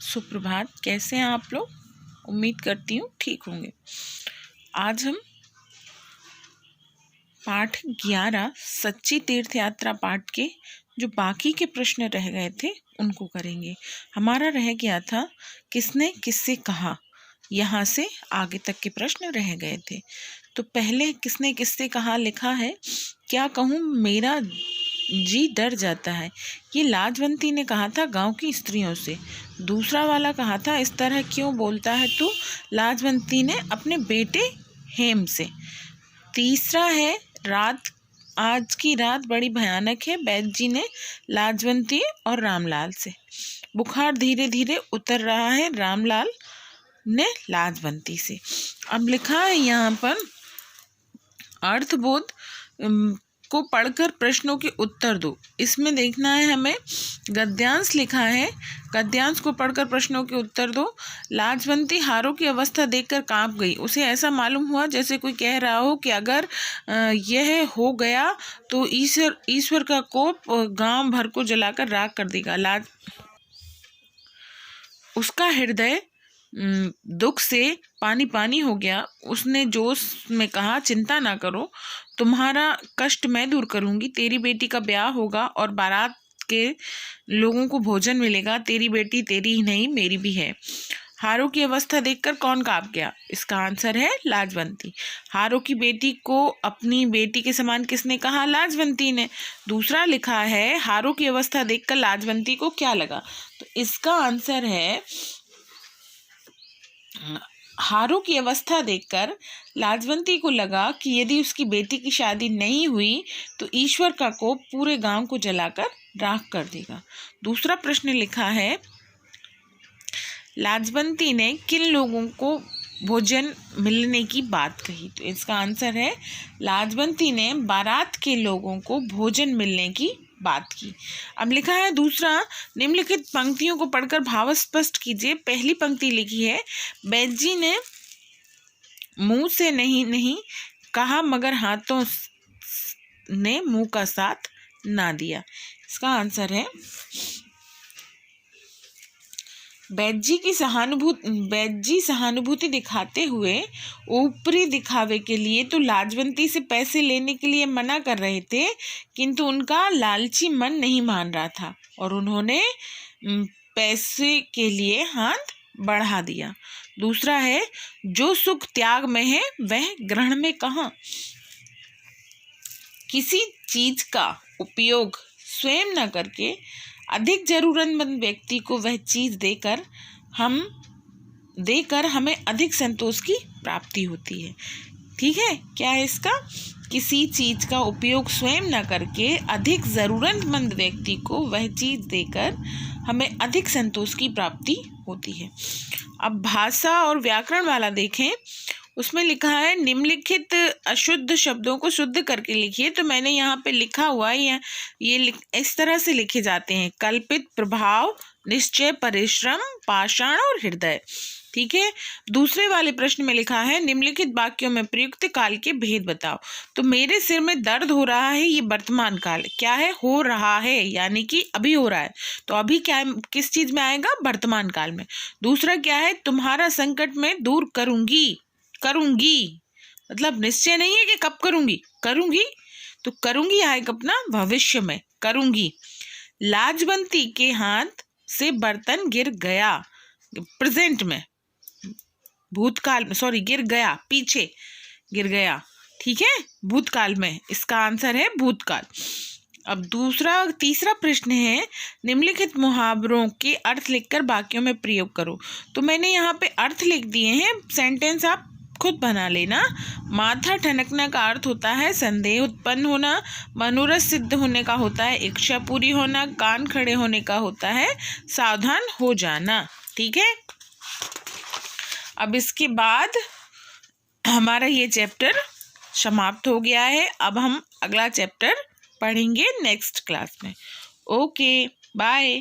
सुप्रभात। कैसे हैं आप लोग? उम्मीद करती हूँ ठीक होंगे। आज हम पाठ 11 सच्ची तीर्थ यात्रा पाठ के जो बाकी के प्रश्न रह गए थे उनको करेंगे। हमारा रह गया था किसने किससे कहा, यहाँ से आगे तक के प्रश्न रह गए थे। तो पहले किसने किससे कहा लिखा है, क्या कहूँ मेरा जी डर जाता है। ये लाजवंती ने कहा था गांव की स्त्रियों से। दूसरा वाला कहा था इस तरह क्यों बोलता है तू, लाजवंती ने अपने बेटे हेम से। तीसरा है रात, आज की रात बड़ी भयानक है, बैद जी ने लाजवंती और रामलाल से। बुखार धीरे धीरे उतर रहा है, रामलाल ने लाजवंती से। अब लिखा है यहाँ पर अर्थबोध को पढ़कर प्रश्नों के उत्तर दो। इसमें देखना है हमें गद्यांश लिखा है, गद्यांश को पढ़कर प्रश्नों के उत्तर दो। लाजवंती हारों की अवस्था देखकर कांप गई। उसे ऐसा मालूम हुआ जैसे कोई कह रहा हो कि अगर यह हो गया तो ईश्वर का कोप गांव भर को जलाकर राख कर देगा। उसका हृदय दुख से पानी पानी हो गया। उसने जोश में कहा, चिंता ना करो, तुम्हारा कष्ट मैं दूर करूंगी। तेरी बेटी का ब्याह होगा और बारात के लोगों को भोजन मिलेगा। तेरी बेटी तेरी ही नहीं मेरी भी है। हारों की अवस्था देखकर कौन कांप गया? इसका आंसर है लाजवंती। हारों की बेटी को अपनी बेटी के समान किसने कहा? लाजवंती ने। दूसरा लिखा है हारों की अवस्था देखकर लाजवंती को क्या लगा? तो इसका आंसर है हारों की अवस्था देखकर लाजवंती को लगा कि यदि उसकी बेटी की शादी नहीं हुई तो ईश्वर का कोप पूरे गांव को जलाकर राख कर देगा। दूसरा प्रश्न लिखा है लाजवंती ने किन लोगों को भोजन मिलने की बात कही? तो इसका आंसर है लाजवंती ने बारात के लोगों को भोजन मिलने की बात की। अब लिखा है दूसरा, निम्नलिखित पंक्तियों को पढ़कर भाव स्पष्ट कीजिए। पहली पंक्ति लिखी है बैद जी ने मुंह से नहीं कहा मगर हाथों ने मुंह का साथ ना दिया। इसका आंसर है बैद जी सहानुभूति दिखाते हुए ऊपरी दिखावे के लिए तो लाजवंती से पैसे लेने के लिए मना कर रहे थे, किंतु उनका लालची मन नहीं मान रहा था और उन्होंने पैसे के लिए हाथ बढ़ा दिया। दूसरा है जो सुख त्याग में है वह ग्रहण में कहाँ? किसी चीज का उपयोग स्वयं न करके अधिक जरूरतमंद व्यक्ति को वह चीज देकर हमें अधिक संतोष की प्राप्ति होती है। ठीक है, क्या है इसका? किसी चीज का उपयोग स्वयं न करके अधिक जरूरतमंद व्यक्ति को वह चीज देकर हमें अधिक संतोष की प्राप्ति होती है। अब भाषा और व्याकरण वाला देखें, उसमें लिखा है निम्नलिखित अशुद्ध शब्दों को शुद्ध करके लिखिए। तो मैंने यहाँ पे लिखा हुआ है, ये इस तरह से लिखे जाते हैं, कल्पित, प्रभाव, निश्चय, परिश्रम, पाषाण और हृदय। ठीक है। दूसरे वाले प्रश्न में लिखा है निम्नलिखित वाक्यों में प्रयुक्त काल के भेद बताओ। तो मेरे सिर में दर्द हो रहा है, ये वर्तमान काल क्या है? हो रहा है, यानी कि अभी हो रहा है। तो अभी क्या है, किस चीज में आएगा? वर्तमान काल में। दूसरा क्या है? तुम्हारा संकट में दूर करूंगी मतलब निश्चय नहीं है कि कब करूंगी, तो करूंगी आएगा अपना भविष्य में, करूंगी। लाजवंती के हाथ से बर्तन गिर गया, प्रेजेंट में, भूतकाल में, सॉरी गिर गया, पीछे गिर गया। ठीक है, भूतकाल में। इसका आंसर है भूतकाल। अब तीसरा प्रश्न है निम्नलिखित मुहावरों के अर्थ लिखकर वाक्यों में प्रयोग करो। तो मैंने यहाँ पे अर्थ लिख दिए हैं, सेंटेंस आप खुद बना लेना। माथा ठनकना का अर्थ होता है संदेह उत्पन्न होना, मनोरथ सिद्ध होने का होता है इच्छा पूरी होना, कान खड़े होने का होता है सावधान हो जाना। ठीक है, अब इसके बाद हमारा ये चैप्टर समाप्त हो गया है। अब हम अगला चैप्टर पढ़ेंगे नेक्स्ट क्लास में। Okay, bye.